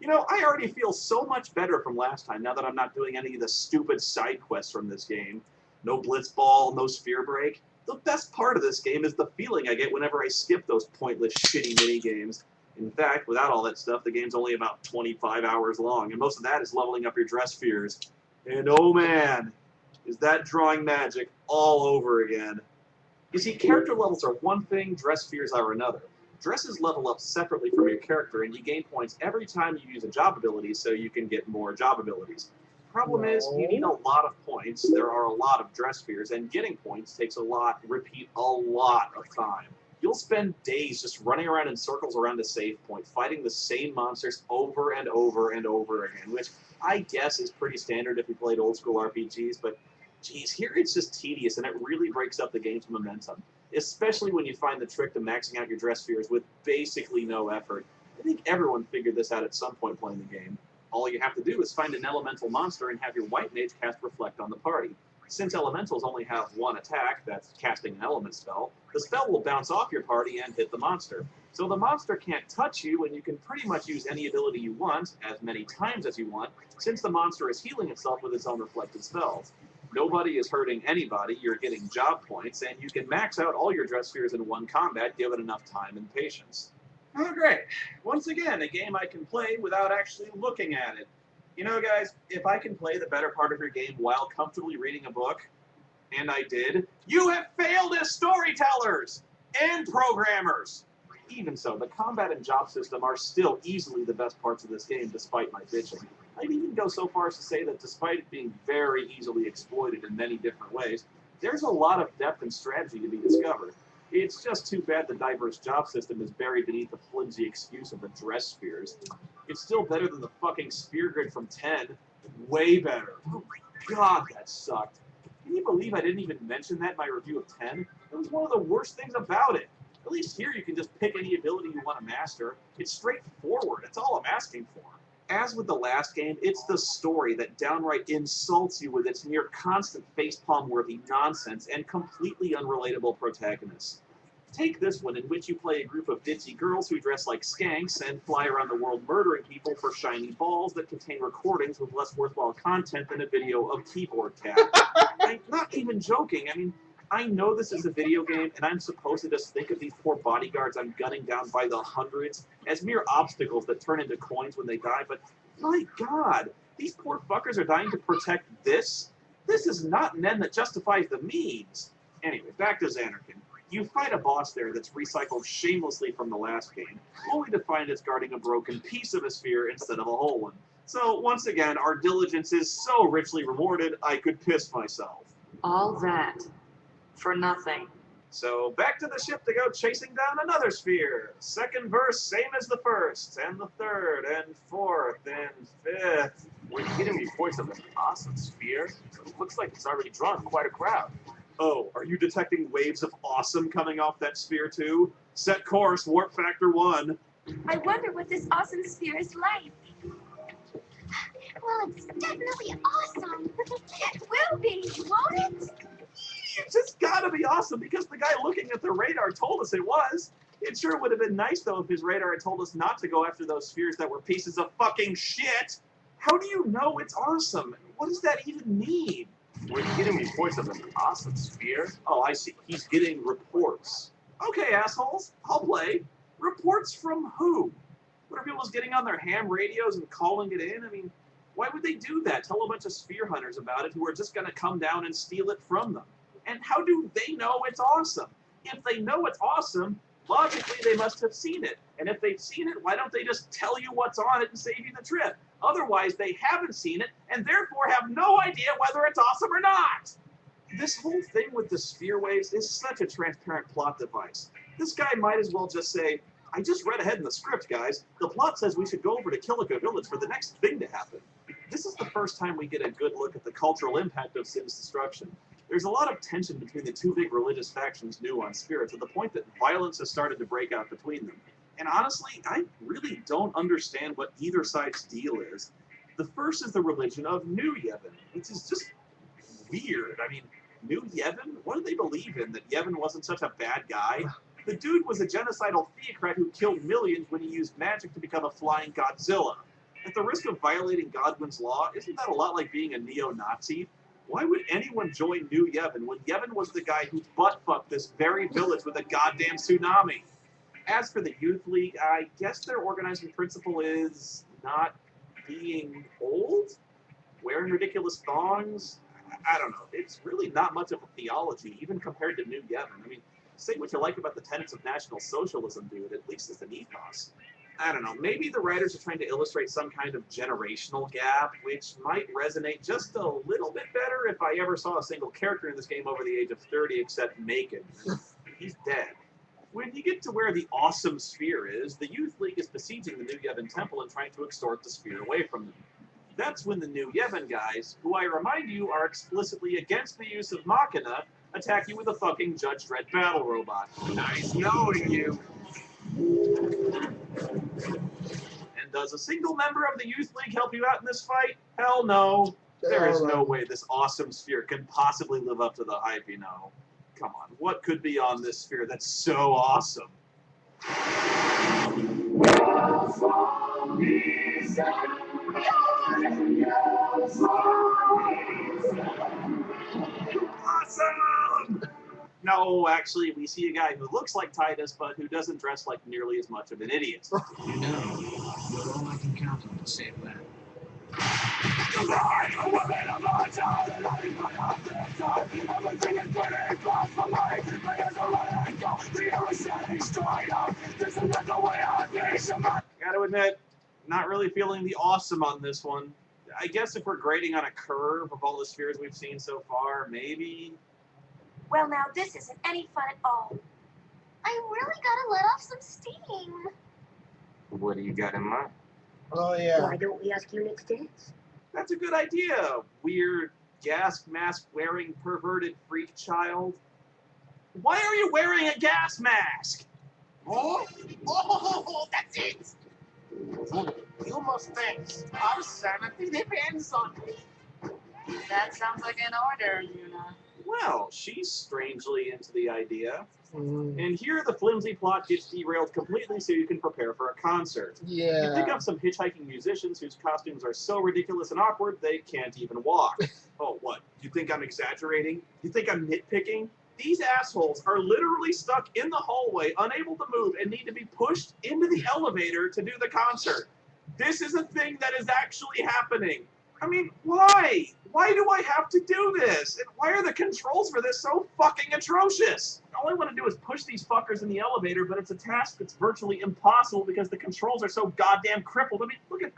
You know, I already feel so much better from last time now that I'm not doing any of the stupid side quests from this game. No Blitzball, no Sphere Break. The best part of this game is the feeling I get whenever I skip those pointless, shitty mini-games. In fact, without all that stuff, the game's only about 25 hours long, and most of that is leveling up your dress spheres. And oh man, is that drawing magic all over again. You see, character levels are one thing, dress spheres are another. Dresses level up separately from your character, and you gain points every time you use a job ability so you can get more job abilities. Problem is, you need a lot of points, there are a lot of dress spheres, and getting points takes a lot of time. You'll spend days just running around in circles around a save point, fighting the same monsters over and over and over again, which I guess is pretty standard if you played old school RPGs, but geez, here it's just tedious, and it really breaks up the game's momentum. Especially when you find the trick to maxing out your dress spheres with basically no effort. I think everyone figured this out at some point playing the game. All you have to do is find an elemental monster and have your white mage cast Reflect on the party. Since elementals only have one attack, that's casting an element spell, the spell will bounce off your party and hit the monster. So the monster can't touch you, and you can pretty much use any ability you want, as many times as you want, since the monster is healing itself with its own reflected spells. Nobody is hurting anybody, you're getting job points, and you can max out all your dress spheres in one combat given enough time and patience. Oh great, once again a game I can play without actually looking at it. You know guys, if I can play the better part of your game while comfortably reading a book, and I did, you have failed as storytellers! And programmers! Even so, the combat and job system are still easily the best parts of this game despite my bitching. I'd even go so far as to say that despite it being very easily exploited in many different ways, there's a lot of depth and strategy to be discovered. It's just too bad the diverse job system is buried beneath the flimsy excuse of the dress spheres. It's still better than the fucking sphere grid from 10. Way better. Oh my god, that sucked. Can you believe I didn't even mention that in my review of 10? It was one of the worst things about it. At least here you can just pick any ability you want to master. It's straightforward. That's all I'm asking for. As with the last game, it's the story that downright insults you with its near constant facepalm-worthy nonsense and completely unrelatable protagonists. Take this one, in which you play a group of ditzy girls who dress like skanks and fly around the world murdering people for shiny balls that contain recordings with less worthwhile content than a video of Keyboard Cat. I'm not even joking. I mean, I know this is a video game, and I'm supposed to just think of these poor bodyguards I'm gunning down by the hundreds as mere obstacles that turn into coins when they die, but my god, these poor fuckers are dying to protect this? This is not an end that justifies the means. Anyway, back to Xanarkand. You fight a boss there that's recycled shamelessly from the last game, only to find it's guarding a broken piece of a sphere instead of a whole one. So, once again, our diligence is so richly rewarded, I could piss myself. All that for nothing. So back to the ship to go chasing down another sphere. Second verse, same as the first, and the third, and fourth, and fifth. We're getting reports of an awesome sphere. It looks like it's already drawn quite a crowd. Oh, are you detecting waves of awesome coming off that sphere too? Set course, warp factor 1. I wonder what this awesome sphere is like. Well, it's definitely awesome. It will be, won't it? It's just gotta be awesome because the guy looking at the radar told us it was. It sure would have been nice though if his radar had told us not to go after those spheres that were pieces of fucking shit. How do you know it's awesome? What does that even mean? We're getting reports of an awesome sphere. Oh, I see. He's getting reports. Okay, assholes, I'll play. Reports from who? What are people just getting on their ham radios and calling it in? I mean, why would they do that? Tell a bunch of sphere hunters about it who are just going to come down and steal it from them. And how do they know it's awesome? If they know it's awesome, logically they must have seen it. And if they've seen it, why don't they just tell you what's on it and save you the trip? Otherwise, they haven't seen it, and therefore have no idea whether it's awesome or not. This whole thing with the sphere waves is such a transparent plot device. This guy might as well just say, I just read ahead in the script, guys. The plot says we should go over to Kilika Village for the next thing to happen. This is the first time we get a good look at the cultural impact of Sin's destruction. There's a lot of tension between the two big religious factions new on Spirit, to the point that violence has started to break out between them. And honestly, I really don't understand what either side's deal is. The first is the religion of New Yevon, which is just weird. I mean, New Yevon? What do they believe in? That Yevon wasn't such a bad guy? The dude was a genocidal theocrat who killed millions when he used magic to become a flying Godzilla. At the risk of violating Godwin's law, isn't that a lot like being a neo-Nazi? Why would anyone join New Yevon when Yevon was the guy who butt-fucked this very village with a goddamn tsunami? As for the Youth League, I guess their organizing principle is not being old? Wearing ridiculous thongs? I don't know. It's really not much of a theology, even compared to New Yevon. I mean, say what you like about the tenets of National Socialism, dude. At least it's an ethos. I don't know. Maybe the writers are trying to illustrate some kind of generational gap, which might resonate just a little bit better if I ever saw a single character in this game over the age of 30 except Macon. He's dead. When you get to where the awesome sphere is, the Youth League is besieging the New Yevon Temple and trying to extort the sphere away from them. That's when the New Yevon guys, who I remind you are explicitly against the use of Machina, attack you with a fucking Judge Dredd battle robot. Nice knowing you. And does a single member of the Youth League help you out in this fight? Hell no. There is no way this awesome sphere can possibly live up to the hype, you know. Come on, what could be on this sphere that's so awesome? Awesome! No, actually, we see a guy who looks like Titus, but who doesn't dress like nearly as much of an idiot. You know, you're all I can count on to save that. Gotta admit, not really feeling the awesome on this one. I guess if we're grading on a curve of all the spheres we've seen so far, maybe. Well, now this isn't any fun at all. I really gotta let off some steam. What do you got in mind? Oh, yeah. Why don't we ask you next dance? That's a good idea, weird, gas mask wearing, perverted freak child. Why are you wearing a gas mask? Oh, that's it! You must think our sanity depends on it. That sounds like an order, Yuna. Well, she's strangely into the idea. Mm, And here the flimsy plot gets derailed completely so you can prepare for a concert. You pick yeah. up some hitchhiking musicians whose costumes are so ridiculous and awkward they can't even walk. Oh, what? You think I'm exaggerating? You think I'm nitpicking? These assholes are literally stuck in the hallway, unable to move, and need to be pushed into the elevator to do the concert. This is a thing that is actually happening. I mean, why? Why do I have to do this? And why are the controls for this so fucking atrocious? All I want to do is push these fuckers in the elevator, but it's a task that's virtually impossible because the controls are so goddamn crippled. I mean, look at...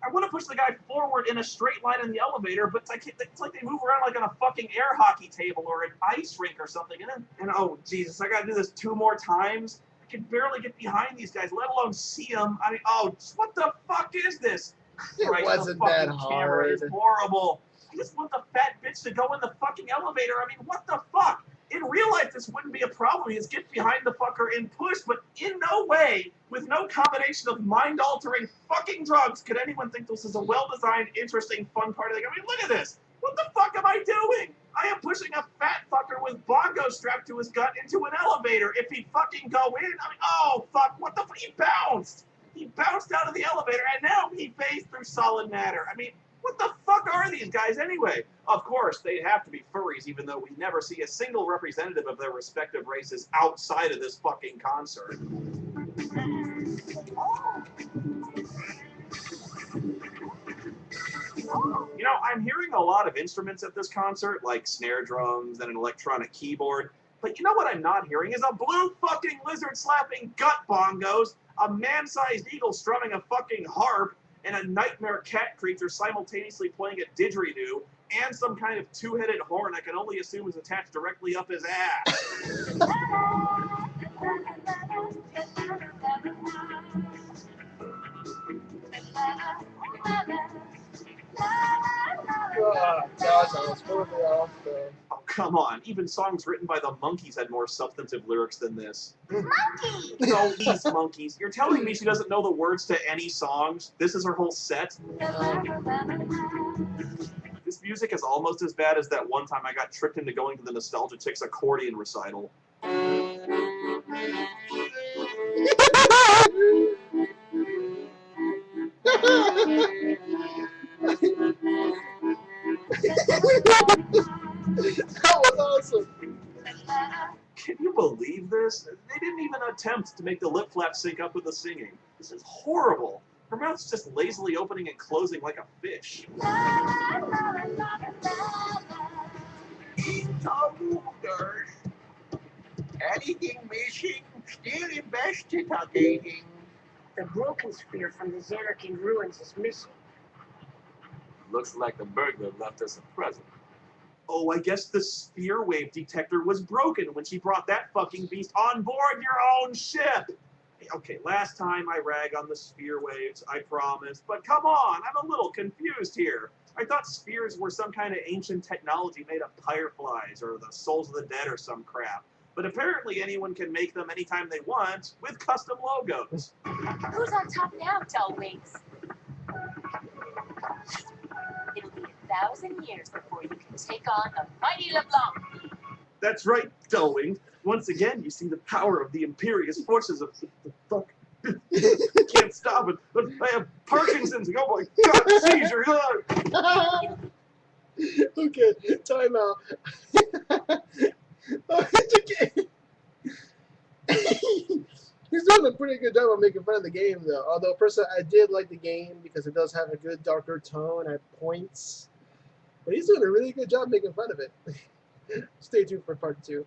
I want to push the guy forward in a straight line in the elevator, but it's like they move around like on a fucking air hockey table or an ice rink or something. And oh, Jesus, I gotta do this 2 more times? I can barely get behind these guys, let alone see them. I mean, oh, what the fuck is this? It Christ, wasn't the that fucking camera is hard. horrible. I just want the fat bitch to go in the fucking elevator. I mean, what the fuck? In real life, this wouldn't be a problem. You just get behind the fucker and push, but in no way, with no combination of mind-altering fucking drugs, could anyone think this is a well-designed, interesting, fun party. Like, I mean, look at this. What the fuck am I doing? I am pushing a fat fucker with bongos strapped to his gut into an elevator. If he'd fucking go in, I mean, oh, fuck, what the fuck? He bounced. He bounced out of the elevator, and now he phased through solid matter. I mean, what the fuck are these guys anyway? Of course, they'd have to be furries, even though we never see a single representative of their respective races outside of this fucking concert. You know, I'm hearing a lot of instruments at this concert, like snare drums and an electronic keyboard. But you know what I'm not hearing is a blue fucking lizard slapping gut bongos, a man-sized eagle strumming a fucking harp, and a nightmare cat creature simultaneously playing a didgeridoo, and some kind of 2-headed horn I can only assume is attached directly up his ass. Oh, gosh, I was totally off though. Oh, come on. Even songs written by the Monkees had more substantive lyrics than this. Monkey! No, these Monkees. You're telling me she doesn't know the words to any songs? This is her whole set? This music is almost as bad as that one time I got tricked into going to the Nostalgia Chicks accordion recital. this? They didn't even attempt to make the lip flap sync up with the singing. This is horrible. Her mouth's just lazily opening and closing like a fish. Anything missing? Still investigating. The broken sphere from the Xanarchy ruins is missing. Looks like the burglar left us a present. Oh, I guess the sphere wave detector was broken when she brought that fucking beast on board your own ship. Okay, last time I rag on the sphere waves, I promise. But come on, I'm a little confused here. I thought spheres were some kind of ancient technology made of fireflies or the souls of the dead or some crap. But apparently anyone can make them anytime they want with custom logos. Who's on top now, Dull Wings? It'll be 1,000 years before you can take on the mighty LeBlanc. That's right, Dullwing. Once again, you see the power of the imperious forces of the fuck. Can't stop it. I have Parkinson's. Oh my God, seizure. Okay, time out. He's doing a pretty good job of making fun of the game, though. Although, personally, I did like the game because it does have a good darker tone at points. But he's doing a really good job making fun of it. Stay tuned for part 2.